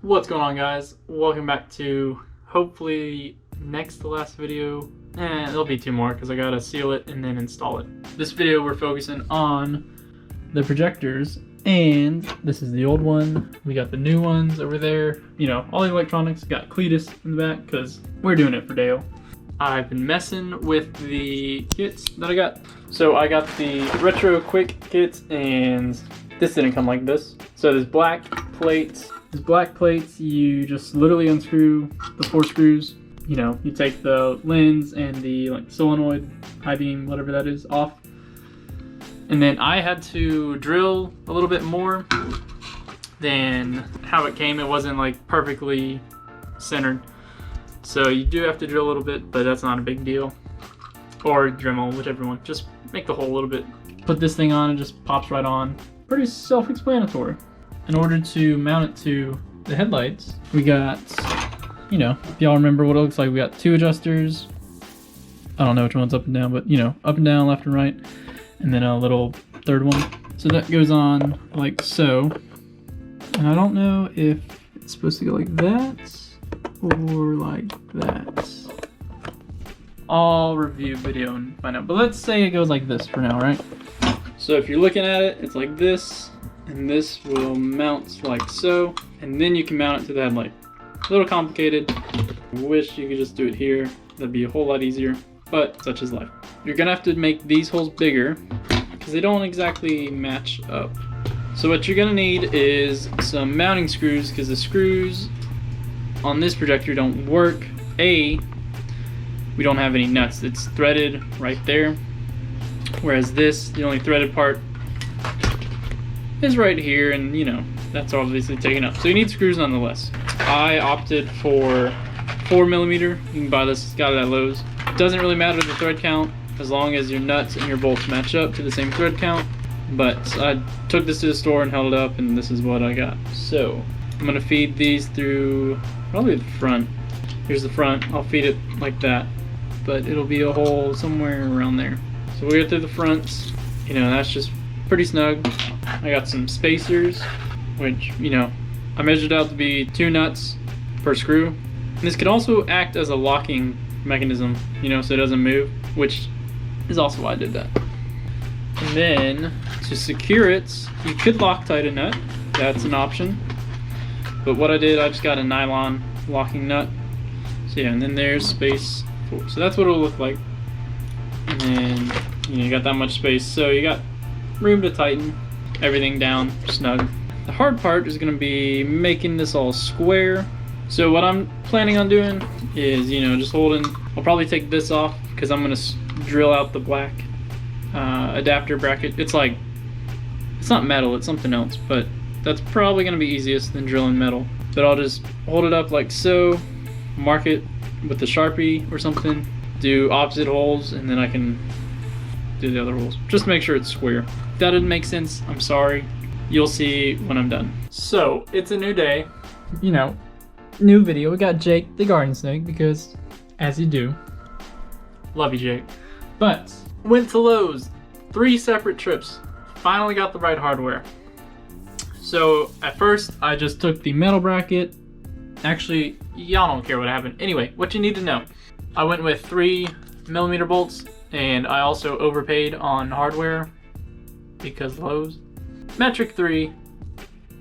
What's going on, guys? Welcome back to hopefully next to last video. There'll be two more because I gotta seal it and then install it. This video we're focusing on the projectors, and this is the old one. We got the new ones over there. You know, all the electronics. Got Cletus in the back because we're doing it for Dale. I've been messing with the kits that I got. So I got the retro quick kits, and this didn't come like this. So there's black plates. These black plates, you just literally unscrew the 4 screws. You know, you take the lens and the solenoid, high beam, whatever that is, off. And then I had to drill a little bit more than how it came. It wasn't like perfectly centered. So you do have to drill a little bit, but that's not a big deal. Or Dremel, whichever one. Just make the hole a little bit. Put this thing on, it just pops right on. Pretty self-explanatory. In order to mount it to the headlights, we got, you know, if y'all remember what it looks like, we got 2 adjusters. I don't know which one's up and down, but you know, up and down, left and right, and then a little third one. So that goes on like so. And I don't know if it's supposed to go like that or like that. I'll review video and find out, but let's say it goes like this for now, right? So if you're looking at it, it's like this. And this will mount like so, and then you can mount it to the headlight. A little complicated. I wish you could just do it here. That'd be a whole lot easier, but such is life. You're gonna have to make these holes bigger because they don't exactly match up. So what you're gonna need is some mounting screws, because the screws on this projector don't work. We don't have any nuts. It's threaded right there, whereas this, the only threaded part is right here, and you know, that's obviously taken up. So you need screws nonetheless. I opted for 4mm. You can buy this, it's got it at Lowe's. Doesn't really matter the thread count as long as your nuts and your bolts match up to the same thread count. But I took this to the store and held it up, and this is what I got. So I'm gonna feed these through probably the front. Here's the front. I'll feed it like that, but it'll be a hole somewhere around there. So we go through the fronts. You know, that's just pretty snug. I got some spacers, which, you know, I measured out to be 2 nuts per screw. And this could also act as a locking mechanism, you know, so it doesn't move, which is also why I did that. And then to secure it, you could Loctite a nut. That's an option. But what I did, I just got a nylon locking nut. So yeah, and then there's space 4. So that's what it'll look like. And then, you know, you got that much space, so you got room to tighten everything down snug. The hard part is going to be making this all square. So what I'm planning on doing is, you know, just holding, I'll probably take this off because I'm going to drill out the black adapter bracket. It's like, it's not metal, it's something else, but that's probably going to be easiest than drilling metal. But I'll just hold it up like so, mark it with the Sharpie or something, do opposite holes, and then I can do the other holes. Just make sure it's square. If that didn't make sense, I'm sorry. You'll see when I'm done. So, it's a new day. You know, new video. We got Jake the garden snake because, as you do, love you, Jake. But, went to Lowe's. 3 separate trips. Finally got the right hardware. So, at first, I just took the metal bracket. Actually, y'all don't care what happened. Anyway, what you need to know. I went with 3mm bolts. And I also overpaid on hardware because Lowe's. Metric 3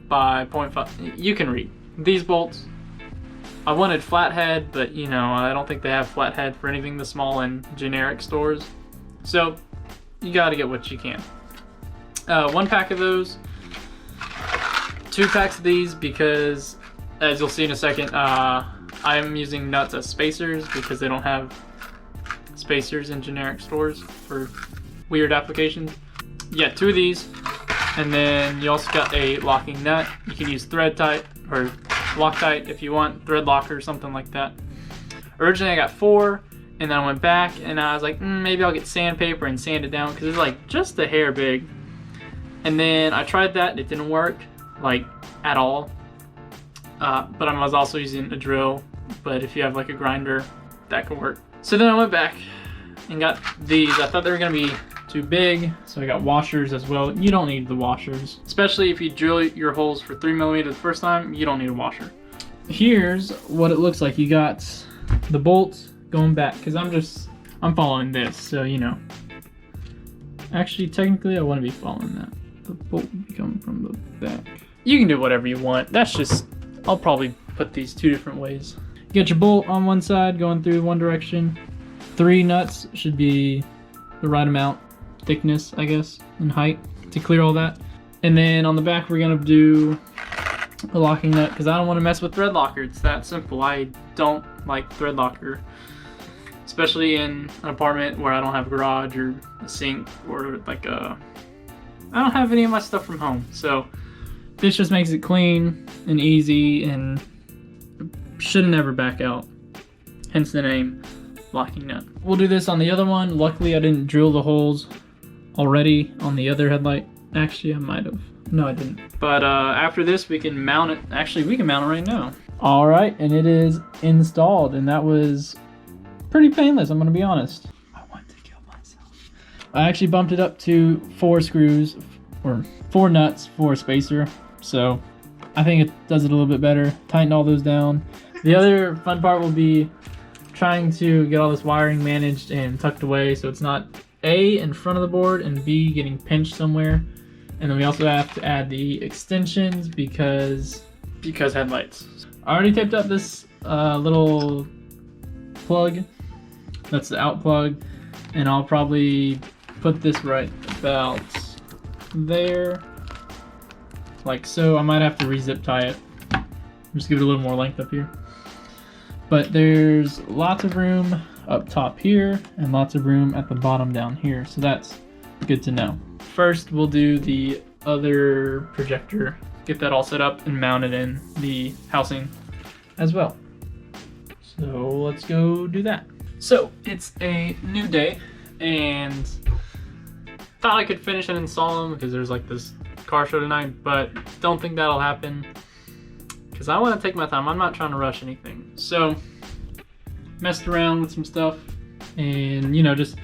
by 0.5. You can read. These bolts, I wanted flathead, but you know, I don't think they have flathead for anything this small in generic stores. So you gotta get what you can. 1 pack of those, 2 packs of these because, as you'll see in a second, I'm using nuts as spacers because they don't have spacers in generic stores for weird applications. Yeah, 2 of these, and then you also got a locking nut. You can use thread tight or Loctite if you want, thread locker or something like that. Originally I got 4, and then I went back and I was like, maybe I'll get sandpaper and sand it down because it's like just a hair big. And then I tried that and it didn't work like at all. But I was also using a drill, but if you have like a grinder, that could work. So then I went back and got these. I thought they were gonna be too big, so I got washers as well. You don't need the washers, especially if you drill your holes for 3mm the first time. You don't need a washer. Here's what it looks like. You got the bolts going back, because I'm following this, so you know. Actually, technically I want to be following that. The bolt would be coming from the back. You can do whatever you want. That's just, I'll probably put these 2 different ways. You get your bolt on one side going through one direction. 3 nuts should be the right amount, thickness, I guess, and height to clear all that. And then on the back, we're gonna do a locking nut, because I don't want to mess with thread locker. It's that simple. I don't like thread locker, especially in an apartment where I don't have a garage or a sink or like I don't have any of my stuff from home. So this just makes it clean and easy and should never back out. Hence the name, locking nut. We'll do this on the other one. Luckily I didn't drill the holes already on the other headlight. Actually, I might have. No, I didn't. But after this, we can mount it. Actually, we can mount it right now. All right, and it is installed, and that was pretty painless, I'm gonna be honest. I want to kill myself. I actually bumped it up to 4 screws, or 4 nuts for a spacer, so I think it does it a little bit better. Tighten all those down. The other fun part will be trying to get all this wiring managed and tucked away so it's not A, in front of the board, and B, getting pinched somewhere. And then we also have to add the extensions because headlights. I already taped up this little plug. That's the out plug. And I'll probably put this right about there. Like so. I might have to re-zip tie it. Just give it a little more length up here. But there's lots of room up top here and lots of room at the bottom down here. So that's good to know. First, we'll do the other projector, get that all set up and mounted in the housing as well. So let's go do that. So it's a new day and thought I could finish and install them because there's like this car show tonight, but don't think that'll happen because I want to take my time. I'm not trying to rush anything. So messed around with some stuff and, you know, just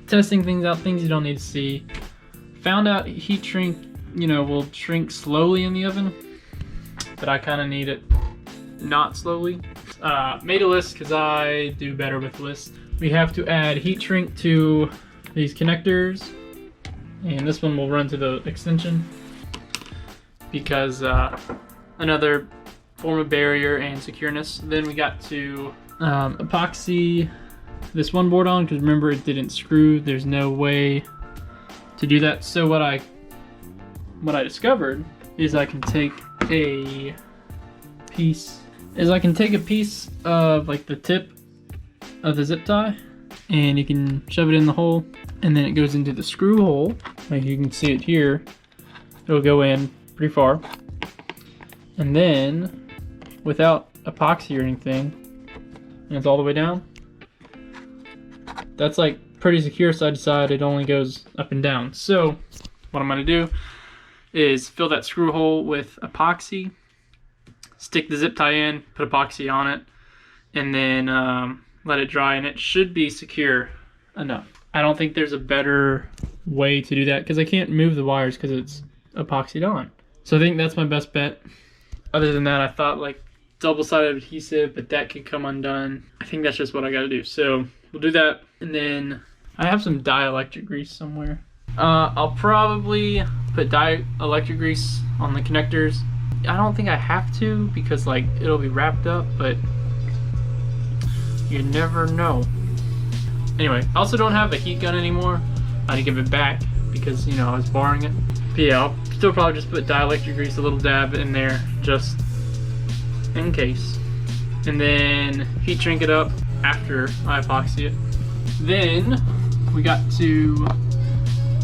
testing things out, things you don't need to see. Found out heat shrink, you know, will shrink slowly in the oven, but I kind of need it not slowly. Made a list because I do better with lists. We have to add heat shrink to these connectors, and this one will run to the extension because another form of barrier and secureness. Then we got to epoxy this one board on because remember it didn't screw. There's no way to do that. So what I discovered is I can take a piece of like the tip of the zip tie and you can shove it in the hole and then it goes into the screw hole. Like you can see it here. It'll go in pretty far. And then without epoxy or anything, and it's all the way down. That's like pretty secure side to side. It only goes up and down. So what I'm gonna do is fill that screw hole with epoxy, stick the zip tie in, put epoxy on it, and then let it dry, and it should be secure enough. I don't think there's a better way to do that because I can't move the wires because it's epoxied on. So I think that's my best bet. Other than that, I thought like double-sided adhesive, but that could come undone. I think that's just what I gotta do. So we'll do that, and then I have some dielectric grease somewhere. I'll probably put dielectric grease on the connectors. I don't think I have to because like it'll be wrapped up, but you never know. Anyway, I also don't have a heat gun anymore. I had to give it back because, you know, I was borrowing it. But yeah, I'll still probably just put dielectric grease, a little dab in there just in case. And then heat shrink it up after I epoxy it. Then we got to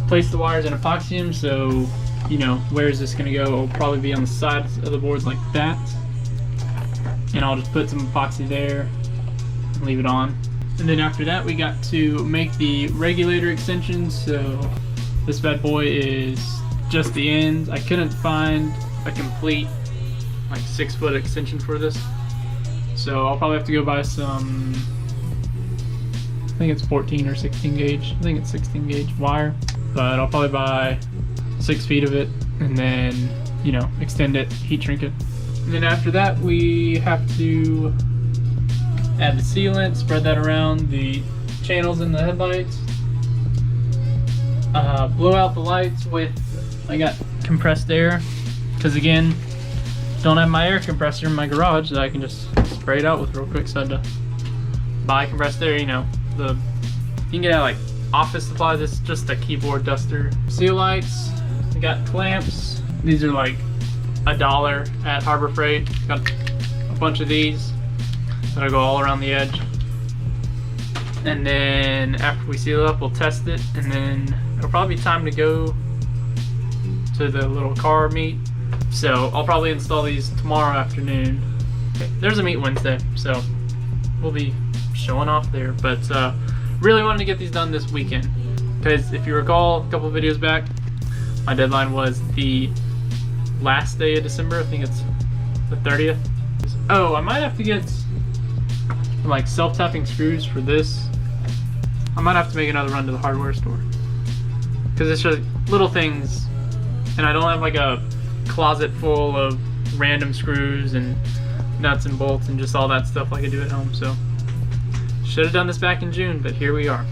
place the wires and epoxy them, so you know, where is this gonna go? It'll probably be on the sides of the boards like that. And I'll just put some epoxy there and leave it on. And then after that we got to make the regulator extensions. So this bad boy is just the ends. I couldn't find a complete like 6-foot extension for this. So I'll probably have to go buy some I think it's 14 or 16 gauge. I think it's 16 gauge wire, but I'll probably buy 6 feet of it and then, you know, extend it, heat shrink it. And then after that, we have to add the sealant, spread that around the channels in the headlights. Blow out the lights with, I got compressed air, because again, don't have my air compressor in my garage that I can just spray it out with real quick, so I had to buy compressed air. You know, you can get out like office supplies. It's just a keyboard duster. Seal lights, I got clamps. These are like $1 at Harbor Freight. Got a bunch of these that'll go all around the edge. And then after we seal it up, we'll test it, and then it'll probably be time to go to the little car meet. So I'll probably install these tomorrow afternoon. Okay, there's a meet Wednesday, so we'll be showing off there. But really wanted to get these done this weekend, because if you recall a couple videos back, my deadline was the last day of December. I think it's the 30th. Oh, I might have to get some, like, self-tapping screws for this. I might have to make another run to the hardware store, because it's just little things, and I don't have like a closet full of random screws and nuts and bolts and just all that stuff like I do at home. So should have done this back in June, but here we are.